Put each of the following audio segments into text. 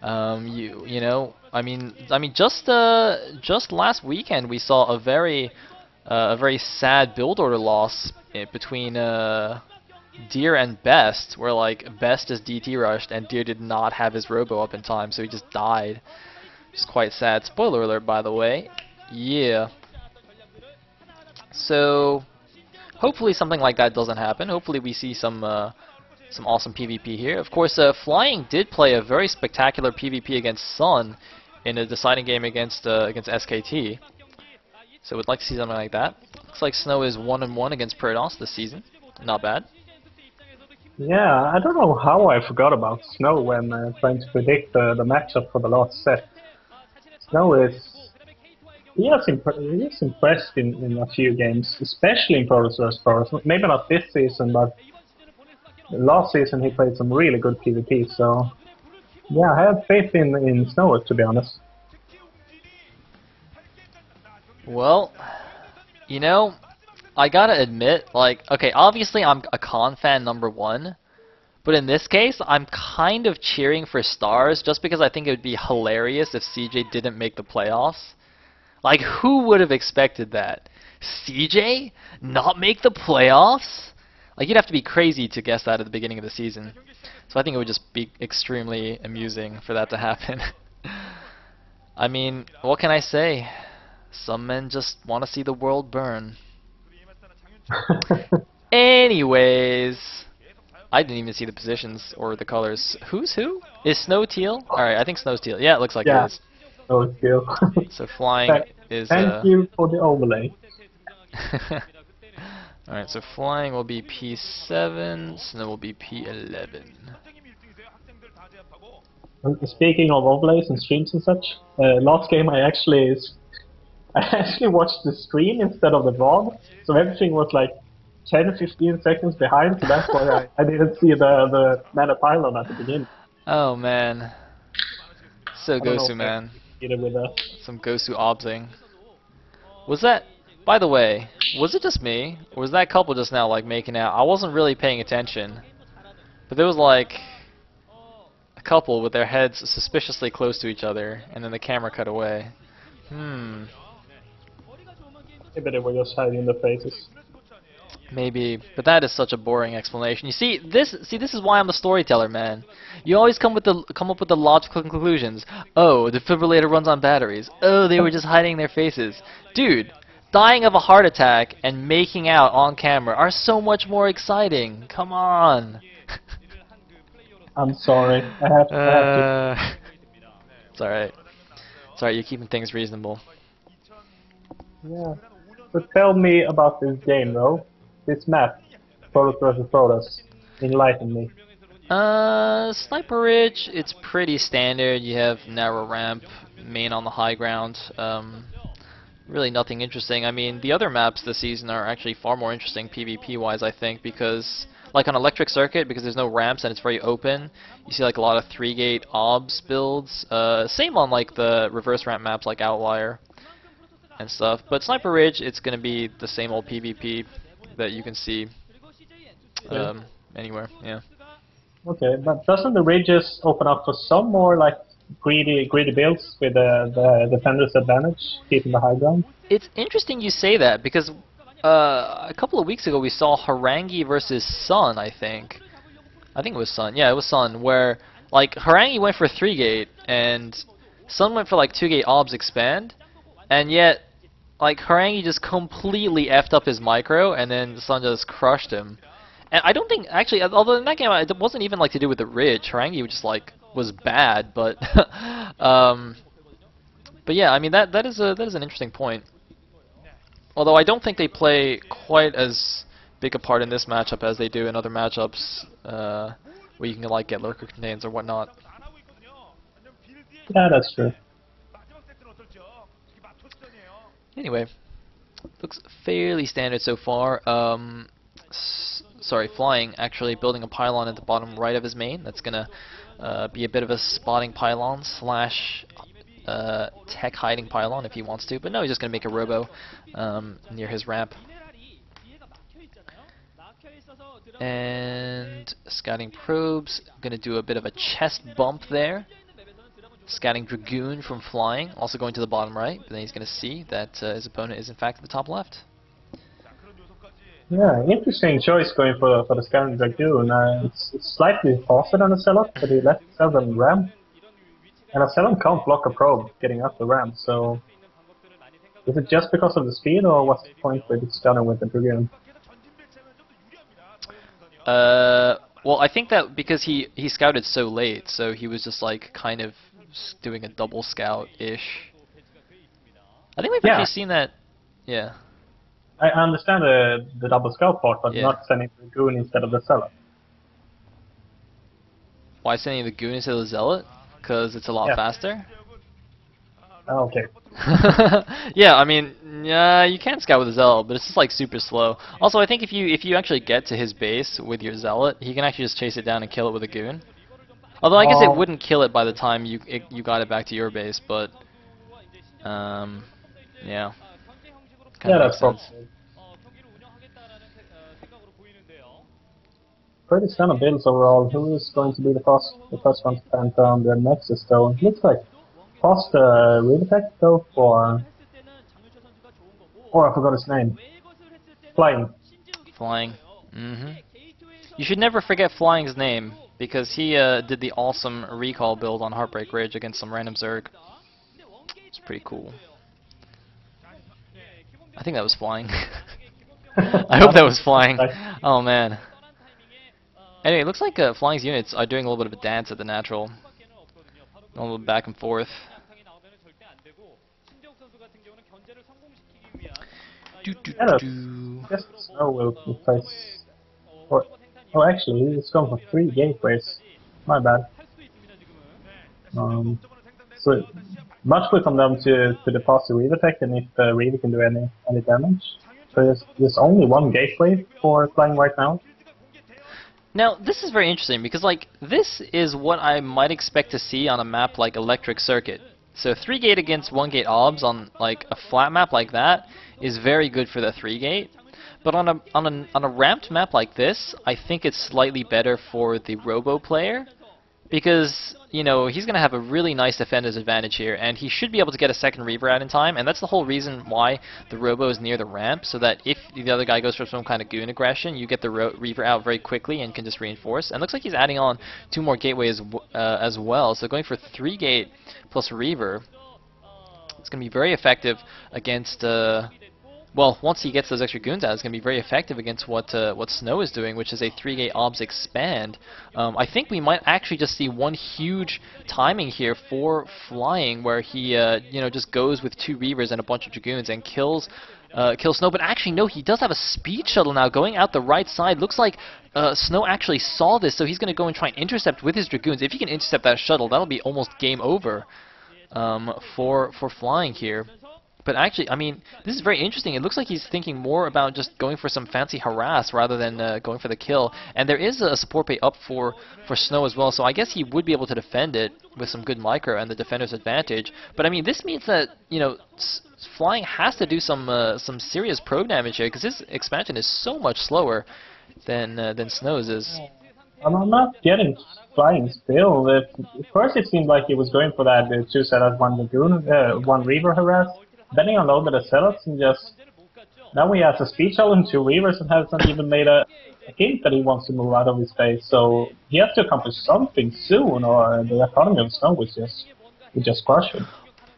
You know, I mean, just last weekend we saw a very sad build order loss between Deer and Best, where like Best is DT rushed and Deer did not have his robo up in time, so he just died. It's quite sad. Spoiler alert, by the way. Yeah. So hopefully something like that doesn't happen. Hopefully we see some awesome PvP here. Of course, Flying did play a very spectacular PvP against Sun in a deciding game against SKT. So we'd like to see something like that. Looks like Snow is 1-1 against Parados this season. Not bad. Yeah, I don't know how I forgot about Snow when trying to predict the matchup for the last set. Snow he is impressed in a few games, especially in Protoss vs. Protoss. Maybe not this season, but last season he played some really good PvP. So yeah, I have faith in Snow, to be honest. Well, you know, I gotta admit, like, okay, obviously I'm a Con fan #1, but in this case, I'm kind of cheering for Stars just because I think it would be hilarious if CJ didn't make the playoffs. Like, who would have expected that? CJ not make the playoffs? Like, you'd have to be crazy to guess that at the beginning of the season. So I think it would just be extremely amusing for that to happen. I mean, what can I say? Some men just want to see the world burn. Anyways, I didn't even see the positions or the colors. Who's who? Is Snow teal? Alright, I think Snow's teal. Yeah, it looks like it Yeah, is. no skill. So Flying is... Thank you for the overlay. Alright, so Flying will be P7, Snow will be P11. Speaking of overlays and streams and such, last game I actually watched the stream instead of the VOD, so everything was like 10-15 seconds behind, so that's why I didn't see the mana pylon at the beginning. Oh man. So I don't know Gosu, if I man. either with that. Some Gosu obsing. Was that... By the way, was it just me? Or was that couple just now like making out? I wasn't really paying attention. But there was like a couple with their heads suspiciously close to each other, and then the camera cut away. Maybe they were just hiding the faces. Maybe, but that is such a boring explanation. You see, this is why I'm a storyteller, man. You always come up with the logical conclusions. Oh, the defibrillator runs on batteries. Oh, they were just hiding their faces. Dude, dying of a heart attack and making out on camera are so much more exciting. Come on. I'm sorry, I have to. It's alright. It's alright, you're keeping things reasonable. Yeah. But tell me about this game though. This map, Protoss vs. Protoss. Enlighten me. Sniper Ridge, it's pretty standard. You have narrow ramp, main on the high ground. Really nothing interesting. I mean, the other maps this season are actually far more interesting PvP-wise, I think, because, like on Electric Circuit, because there's no ramps and it's very open, you see like a lot of 3-gate OBS builds. Same on like the reverse ramp maps like Outlier and stuff. But Sniper Ridge, it's going to be the same old PvP that you can see anywhere. Yeah. Okay, but doesn't the ridges open up for some more like greedy builds with the defender's advantage, keeping the high ground? It's interesting you say that because a couple of weeks ago we saw Harangi versus Sun, I think. I think it was Sun. Yeah, it was Sun, where like Harangi went for 3-gate and Sun went for like 2-gate OBS expand, and yet like Harangi just completely effed up his micro and then Sun just crushed him. And I don't think actually, although in that game it wasn't even like to do with the ridge. Harangi just like was bad, but but yeah, I mean that is an interesting point. Although I don't think they play quite as big a part in this matchup as they do in other matchups where you can like get lurker contains or whatnot. Yeah, that's true. Anyway, looks fairly standard so far. Sorry, Flying actually building a pylon at the bottom right of his main. That's gonna be a bit of a spotting pylon slash tech hiding pylon if he wants to, but no, he's just gonna make a robo near his ramp. And scouting probes, gonna do a bit of a chest bump there. Scouting Dragoon from flying, also going to the bottom right, but then he's going to see that his opponent is in fact at the top left. Yeah, interesting choice going for the Scanning Dragoon. It's slightly faster than the Zealot, but he left Seldon ramp. And a Seldon can't block a probe getting up the ramp, so... Is it just because of the speed, or what's the point with scanning with the Dragoon? Well, I think that because he scouted so late, so he was just like kind of doing a double scout-ish. I think we've actually seen that, yeah. I understand the double scout part, but not sending the Dragoon instead of the Zealot. Why sending the Goon instead of the Zealot? Because it's a lot faster? Oh, okay. Yeah, I mean, you can scout with a Zealot, but it's just like super slow. Also, I think if you actually get to his base with your Zealot, he can actually just chase it down and kill it with a Goon. Although I guess it wouldn't kill it by the time you got it back to your base, but yeah. Kind of makes sense. Pretty standard builds overall. Who is going to be the first one to plant down the Nexus though? It looks like first Redetect though for... I forgot his name. Flying. Flying. You should never forget Flying's name, because he did the awesome recall build on Heartbreak Ridge against some random Zerg. It's pretty cool. I think that was Flying. I hope that was Flying. Oh man. Anyway, it looks like Flying's units are doing a little bit of a dance at the natural. A little back and forth. Yes, Snow will replace... Oh, actually, he's gone for 3 gateways. My bad. So, much will come down to the faster Reaver tech and if the Reaver can do any damage. So there's only 1 gateway for Flying right now. Now, this is very interesting because, like, this is what I might expect to see on a map like Electric Circuit. So 3 gate against 1 gate obs on like a flat map like that is very good for the 3 gate. But on a ramped map like this, I think it's slightly better for the Robo player because, you know, he's going to have a really nice defender's advantage here, and he should be able to get a second Reaver out in time, and that's the whole reason why the Robo is near the ramp, so that if the other guy goes for some kind of goon aggression, you get the Reaver out very quickly and can just reinforce. And it looks like he's adding on 2 more gateways as well, so going for 3 gate plus Reaver, it's going to be very effective against... well, once he gets those extra goons out, it's going to be very effective against what Snow is doing, which is a 3-gate obs expand. I think we might actually just see one huge timing here for Flying, where he you know, just goes with 2 Reavers and a bunch of Dragoons and kills Snow. But actually, no, he does have a speed shuttle now going out the right side. Looks like Snow actually saw this, so he's going to go and try and intercept with his Dragoons. If he can intercept that shuttle, that'll be almost game over for Flying here. But actually, I mean, this is very interesting. It looks like he's thinking more about just going for some fancy harass rather than going for the kill. And there is a support pay up for Snow as well, so I guess he would be able to defend it with some good micro and the defender's advantage. But I mean, this means that, you know, Flying has to do some serious probe damage here, because his expansion is so much slower than Snow's is. I'm not getting Flying's build. At first it seemed like he was going for that 2 setup, 1 Dragoon, 1 Reaver harass. Then he unloaded the setups and just... Now he has a speed shell and 2 Reavers and hasn't even made a hint that he wants to move out of his base. So he has to accomplish something soon, or the economy of Snow would just crush him.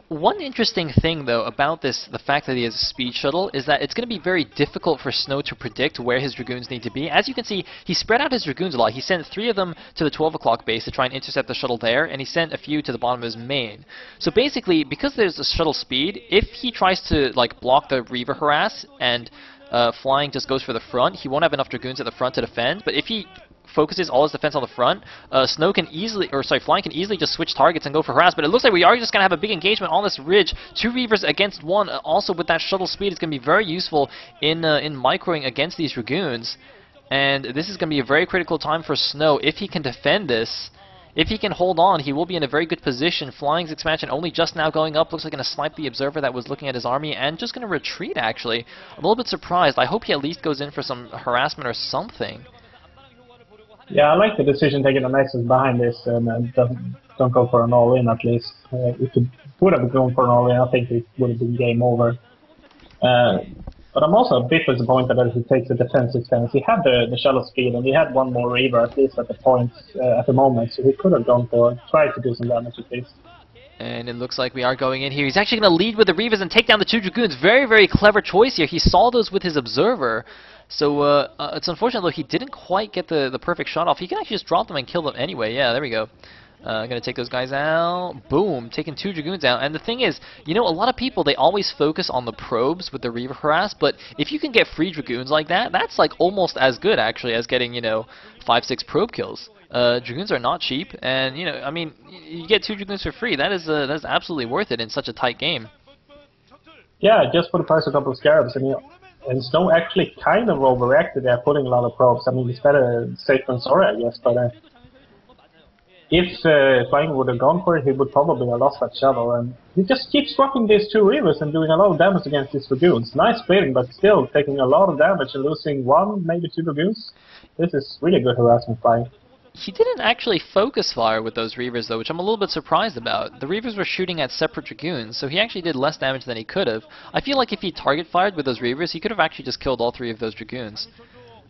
One interesting thing, though, about this, the fact that he has a speed shuttle, is that it's going to be very difficult for Snow to predict where his Dragoons need to be. As you can see, he spread out his Dragoons a lot. He sent 3 of them to the 12 o'clock base to try and intercept the shuttle there, and he sent a few to the bottom of his main. So basically, because there's a shuttle speed, if he tries to like block the Reaver harass and Flying just goes for the front, he won't have enough Dragoons at the front to defend. But if he focuses all his defense on the front, Flying can easily just switch targets and go for harass. But it looks like we are just going to have a big engagement on this ridge. 2 Reavers against 1. Also with that shuttle speed, it's going to be very useful in microing against these Dragoons. And this is going to be a very critical time for Snow. If he can defend this, if he can hold on, he will be in a very good position. Flying's expansion only just now going up. Looks like going to snipe the observer that was looking at his army and just going to retreat, actually. I'm a little bit surprised. I hope he at least goes in for some harassment or something. Yeah, I like the decision taking the Nexus behind this and don't go for an all-in at least. If it would have gone for an all-in, I think it would have been game over. But I'm also a bit disappointed that he takes a defensive stance. He had the shuttle speed and he had one more Reaver at least at the point at the moment, so he could have gone for tried to do some damage at least. And it looks like we are going in here. He's actually going to lead with the Reavers and take down the 2 Dragoons. Very, very clever choice here. He saw those with his Observer. So it's unfortunate, though, he didn't quite get the perfect shot off. He can actually just drop them and kill them anyway. Yeah, there we go. Gonna take those guys out. Boom, taking 2 Dragoons out. And the thing is, you know, a lot of people, they always focus on the probes with the Reaver harass, but if you can get free Dragoons like that, that's like almost as good, actually, as getting, you know, 5-6 probe kills. Dragoons are not cheap, and, you know, I mean, you get 2 Dragoons for free. That's absolutely worth it in such a tight game. Yeah, just for the price of a couple of Scarabs, and Snow actually kind of overreacted there, putting a lot of probes. I mean, it's better safe than sorry, I guess, but if Flying would have gone for it, he would probably have lost that shuttle, and he just keeps dropping these 2 Reavers and doing a lot of damage against these Dragoons. Nice splitting, but still taking a lot of damage and losing 1, maybe 2 Dragoons. This is really good harassment Flying. He didn't actually focus fire with those Reavers, though, which I'm a little bit surprised about. The Reavers were shooting at separate Dragoons, so he actually did less damage than he could have. I feel like if he target fired with those Reavers, he could have actually just killed all 3 of those Dragoons.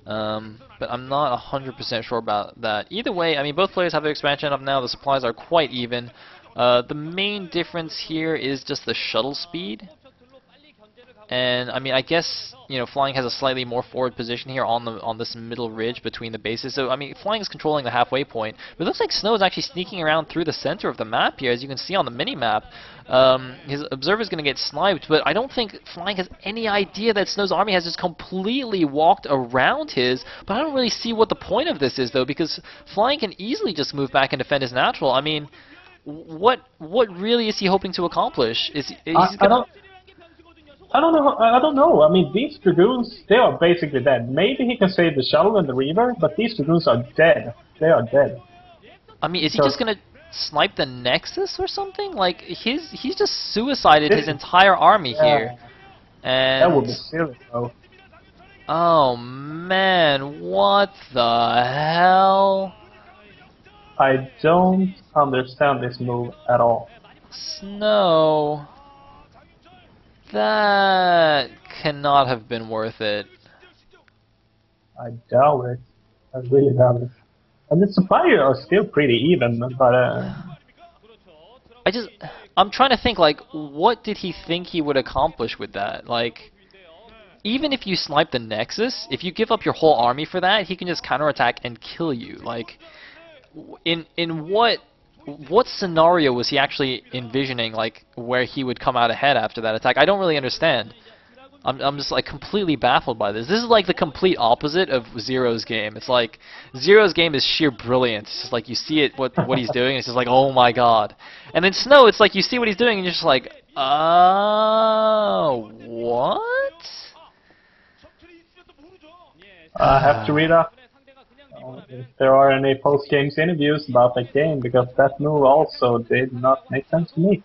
But I'm not 100% sure about that. Either way, I mean, both players have their expansion up now. The supplies are quite even. The main difference here is just the shuttle speed. And I mean, I guess, you know, Flying has a slightly more forward position here on this middle ridge between the bases. So I mean, Flying is controlling the halfway point, but it looks like Snow is actually sneaking around through the center of the map here, as you can see on the mini map. His Observer is going to get sniped, but I don't think Flying has any idea that Snow's army has just completely walked around his. But I don't really see what the point of this is, though, because Flying can easily just move back and defend his natural. I mean, what really is he hoping to accomplish? I don't know. I mean, these Dragoons, they are basically dead. Maybe he can save the shuttle and the Reaver, but these Dragoons are dead. They are dead. I mean, is he just gonna snipe the Nexus or something? Like, he's just suicided his entire army here. And that would be silly, though. Oh man, what the hell? I don't understand this move at all. Snow. That cannot have been worth it. I doubt it. I really doubt it. And the suppliers are still pretty even, but I'm trying to think, like, what did he think he would accomplish with that? Like, even if you snipe the Nexus, if you give up your whole army for that, he can just counterattack and kill you. Like, in what scenario was he actually envisioning, like, where he would come out ahead after that attack? I don't really understand. I'm just, like, completely baffled by this. This is, like, the complete opposite of Zero's game. It's like, Zero's game is sheer brilliance. It's just like, you see it, what he's doing, and it's just like, oh my god. And then Snow, it's like, you see what he's doing, and you're just like, what? I have to read up if there are any post-games interviews about that game, because that move also did not make sense to me.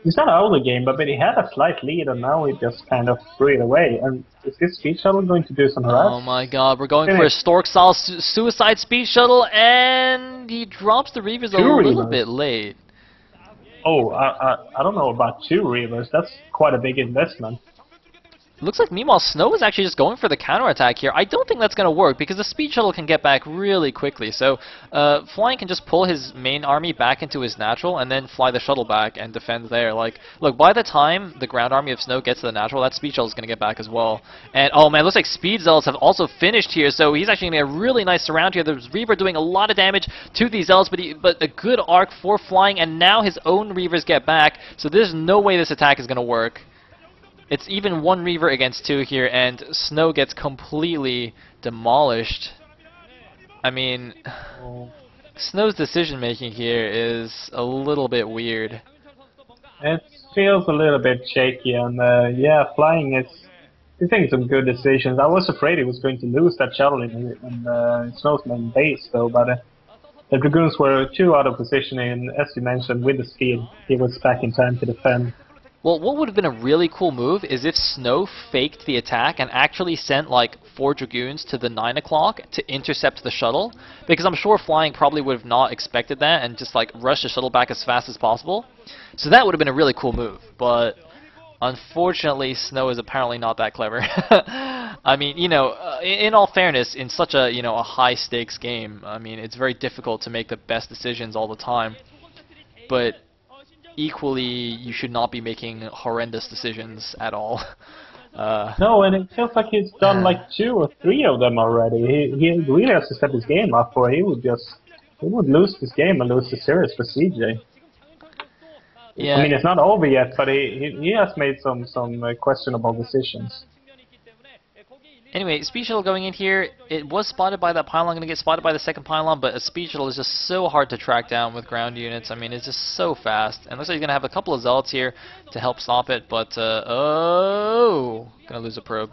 It's not an older game, but he had a slight lead, and now he just kind of threw it away. And is his speed shuttle going to do some harass? Oh my god, we're going for a Stork-style suicide speed shuttle, and he drops the Reavers a little bit late. Oh, I don't know about 2 Reavers. That's quite a big investment. Looks like, meanwhile, Snow is actually just going for the counterattack here. I don't think that's going to work, because the speed shuttle can get back really quickly. So, Flying can just pull his main army back into his natural, and then fly the shuttle back and defend there. Like, look, by the time the ground army of Snow gets to the natural, that speed shuttle is going to get back as well. And, oh man, it looks like Speed Zealots have also finished here, so he's actually going to get a really nice surround here. There's Reaver doing a lot of damage to these Zealots, but a good arc for Flying, and now his own Reavers get back, so there's no way this attack is going to work. It's even 1 Reaver against 2 here, and Snow gets completely demolished. I mean, Snow's decision-making here is a little bit weird. It feels a little bit shaky, and yeah, Flying is... He's taking some good decisions. I was afraid he was going to lose that shuttle in Snow's main base, though, but the Dragoons were too out of position, and as you mentioned, with the speed, he was back in time to defend. Well, what would have been a really cool move is if Snow faked the attack and actually sent like 4 Dragoons to the 9 o'clock to intercept the shuttle, because I'm sure Flying probably would have not expected that and just like rushed the shuttle back as fast as possible. So that would have been a really cool move, but unfortunately Snow is apparently not that clever. I mean, you know, in all fairness, in such a, you know, a high stakes game, I mean, it's very difficult to make the best decisions all the time. But equally, you should not be making horrendous decisions at all. No, and it feels like he's done like 2 or 3 of them already. He really has to set his game up, or he would lose this game and lose the series for CJ. Yeah. I mean, it's not over yet, but he has made some questionable decisions. Anyway, Speed Shuttle going in here, it was spotted by that pylon, going to get spotted by the second pylon, but a Speed Shuttle is just so hard to track down with ground units. I mean, it's just so fast. And looks like he's going to have a couple of Zealots here to help stop it, but, oh, going to lose a probe.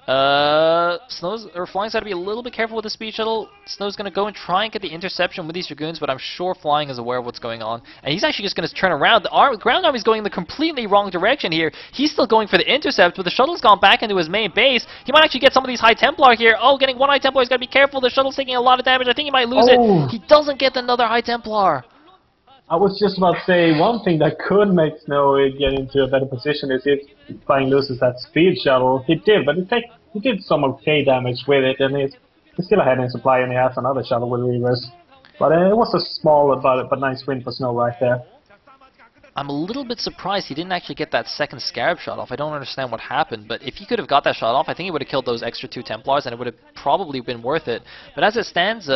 Flying's got to be a little bit careful with the Speed Shuttle. Snow's going to go and try and get the interception with these Dragoons, but I'm sure Flying is aware of what's going on. And he's actually just going to turn around. The ground army's going in the completely wrong direction here. He's still going for the intercept, but the shuttle's gone back into his main base. He might actually get some of these High Templar here. Oh, getting one High Templar. He's got to be careful. The shuttle's taking a lot of damage. I think he might lose it. He doesn't get another High Templar. I was just about to say, one thing that could make Snow get into a better position is if Flying loses that Speed Shuttle. He did, but he did some okay damage with it, and he's still ahead in supply, and he has another shuttle with Reavers. But it was a small but nice win for Snow right there. I'm a little bit surprised he didn't actually get that second Scarab shot off. I don't understand what happened, but if he could have got that shot off, I think he would have killed those extra 2 Templars, and it would have probably been worth it. But as it stands,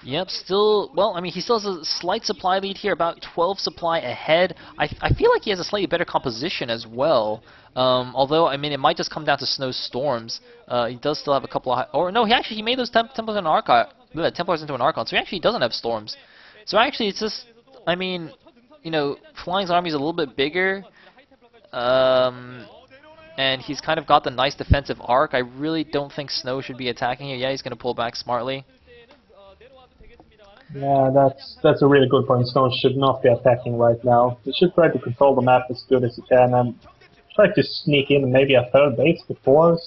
yep, still, well, I mean, he still has a slight supply lead here, about 12 supply ahead. I feel like he has a slightly better composition as well. Although, I mean, it might just come down to Snow's Storms. He does still have a couple of... Or, no, he made those Templars into an Templars into an Archon, so he actually doesn't have Storms. So actually, it's just... I mean, you know, Flying's army is a little bit bigger. And he's kind of got the nice defensive arc. I really don't think Snow should be attacking here. Yeah, he's going to pull back smartly. Yeah, that's a really good point. Snow should not be attacking right now. He should try to control the map as good as he can and try to sneak in maybe a 3rd base before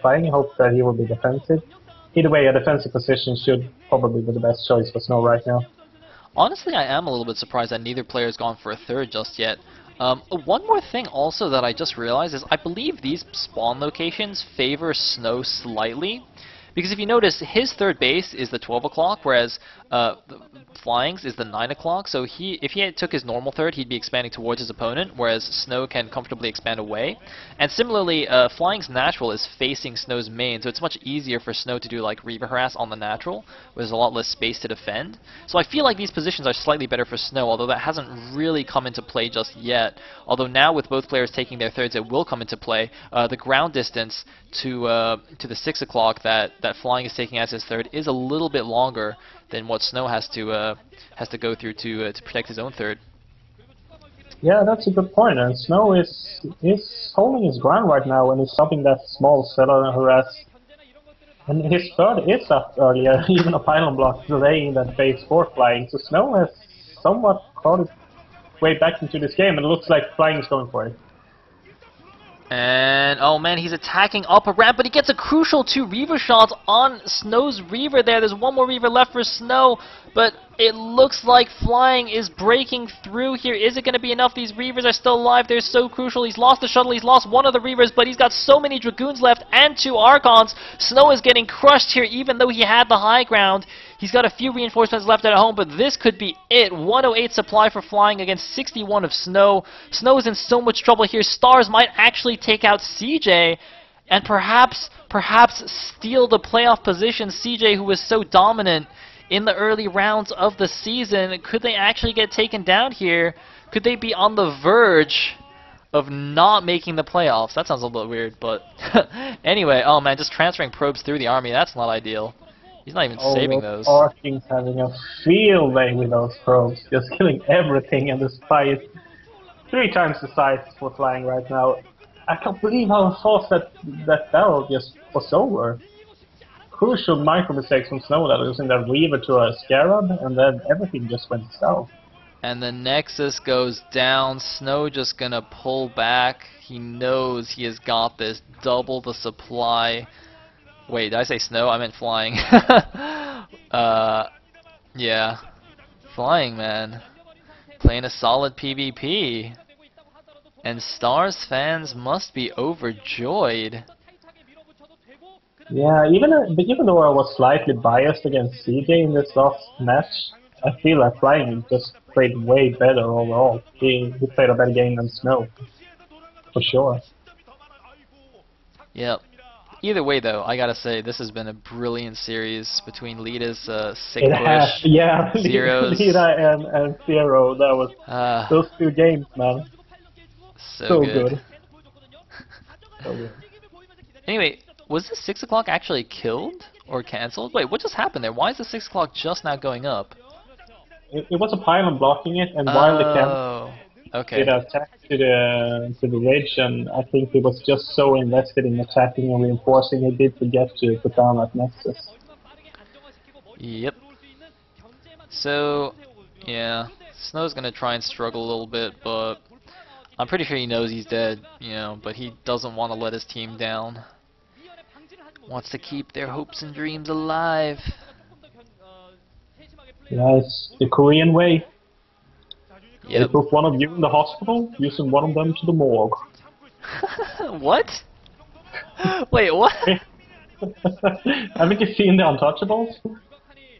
Flying. Hope that he will be defensive. Either way, a defensive position should probably be the best choice for Snow right now. Honestly, I am a little bit surprised that neither player has gone for a 3rd just yet. One more thing also that I just realized is I believe these spawn locations favor Snow slightly. Because if you notice, his 3rd base is the 12 o'clock, whereas Flying's is the 9 o'clock. So if he took his normal 3rd, he'd be expanding towards his opponent, whereas Snow can comfortably expand away. And similarly, Flying's natural is facing Snow's main, so it's much easier for Snow to do like Reaver Harass on the natural, where there's a lot less space to defend. So I feel like these positions are slightly better for Snow, although that hasn't really come into play just yet. Although now with both players taking their 3rds, it will come into play. The ground distance to the 6 o'clock that Flying is taking as his 3rd is a little bit longer than what Snow has to go through to protect his own 3rd. Yeah, that's a good point. And Snow is holding his ground right now, and he's stopping that small Sayle harass. And his 3rd is up earlier, even a pylon block delaying that phase 4 Flying. So Snow has somewhat caught his way back into this game, and it looks like Flying is going for it. And, oh man, he's attacking up a ramp, but he gets a crucial 2 Reaver shots on Snow's Reaver there. There's one more Reaver left for Snow, but it looks like Flying is breaking through here. Is it going to be enough? These Reavers are still alive. They're so crucial. He's lost the shuttle. He's lost one of the Reavers, but he's got so many Dragoons left and 2 Archons. Snow is getting crushed here, even though he had the high ground. He's got a few reinforcements left at home, but this could be it. 108 supply for Flying against 61 of Snow. Snow is in so much trouble here. Stars might actually take out CJ, and perhaps steal the playoff position. CJ, who was so dominant in the early rounds of the season, could they actually get taken down here? Could they be on the verge of not making the playoffs? That sounds a little weird, but anyway, oh man, just transferring probes through the army, that's not ideal. He's not even saving those. Arking's having a field day with those probes, just killing everything, and the spy is 3 times the size for Flying right now. I can't believe how fast that battle just was over. Crucial micro mistakes from Snow that losing that Reaver to a Scarab, and then everything just went south. And the Nexus goes down. Snow just gonna pull back. He knows he has got this. Double the supply. Wait, did I say snow? I meant flying. Yeah. Flying, man. Playing a solid PvP. And Stars fans must be overjoyed. Yeah, but even though I was slightly biased against CJ in this last match, I feel like Flying just played way better overall. He played a better game than Snow, for sure. Yep. Either way, though, I gotta say, this has been a brilliant series between Lita's sick It has, push, yeah, Zero's. Lita and Zero, that was, Ah, those two games, man. so So good. good. So good. Anyway, was the 6 o'clock actually killed or cancelled? Wait, what just happened there? Why is the 6 o'clock just now going up? It was a pylon blocking it, and while the camp Oh, did okay. attack to the ridge, and I think he was just so invested in attacking and reinforcing, he did forget to put down that Nexus. Yep. So, yeah, Snow's gonna try and struggle a little bit, but I'm pretty sure he knows he's dead, you know, but he doesn't want to let his team down. Wants to keep their hopes and dreams alive. Yeah, it's the Korean way. They Yep. put one of you in the hospital, using one of them to the morgue. What? Wait, what? Haven't you seen the Untouchables?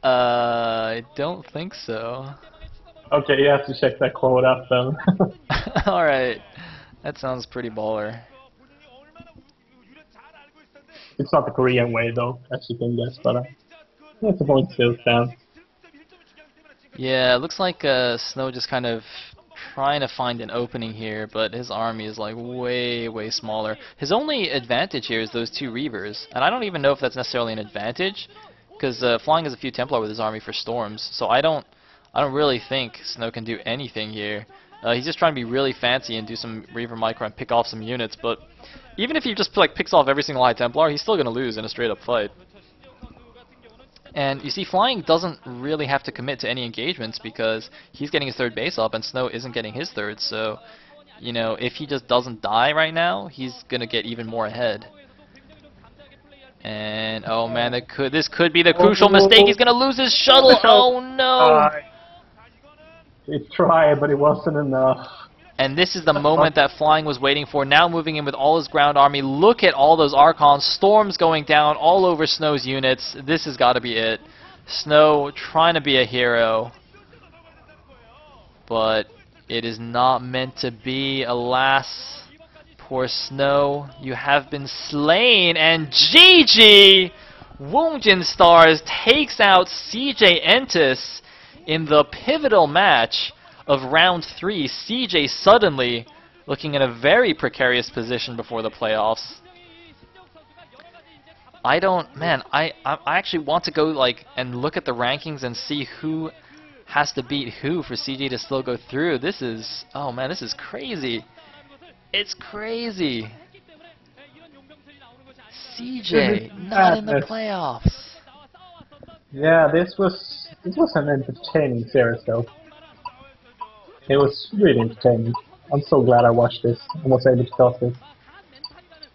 I don't think so. Okay, you have to check that quote out then. Alright. That sounds pretty baller. It's not the Korean way though, as you can guess, but that's the point still stands. Yeah, it looks like Snow just kind of trying to find an opening here, but his army is like way smaller. His only advantage here is those two Reavers, and I don't even know if that's necessarily an advantage, because Flying has a few Templar with his army for storms, so I don't really think Snow can do anything here. He's just trying to be really fancy and do some Reaver Micro and pick off some units, but even if he just like picks off every single High Templar, he's still going to lose in a straight up fight. And you see, Flying doesn't really have to commit to any engagements because he's getting his third base up and Snow isn't getting his third, so, you know, if he just doesn't die right now, he's going to get even more ahead. And, oh man, this could be the crucial mistake. He's going to lose his shuttle. Oh no! He tried, but it wasn't enough. And this is the moment that Flying was waiting for. Now moving in with all his ground army. Look at all those Archons. Storms going down all over Snow's units. This has got to be it. Snow trying to be a hero. But it is not meant to be, alas. Poor Snow, you have been slain. And GG! Woongjin Stars takes out CJ Entis in the pivotal match of round 3. CJ suddenly looking in a very precarious position before the playoffs. I actually want to go like and look at the rankings and see who has to beat who for CJ to still go through. This is, oh man, this is crazy. It's crazy. CJ not in the playoffs. Yeah, this was an entertaining series though. It was really entertaining. I'm so glad I watched this and was able to talk this.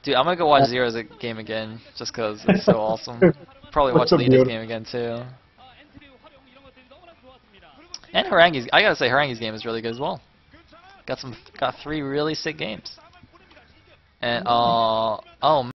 Dude, I'm gonna go watch Zero's game again, just cause it's so awesome. Probably watch So Lita's beautiful. game again too. And Harangi's, I gotta say Harangi's game is really good as well. Got 3 really sick games. And oh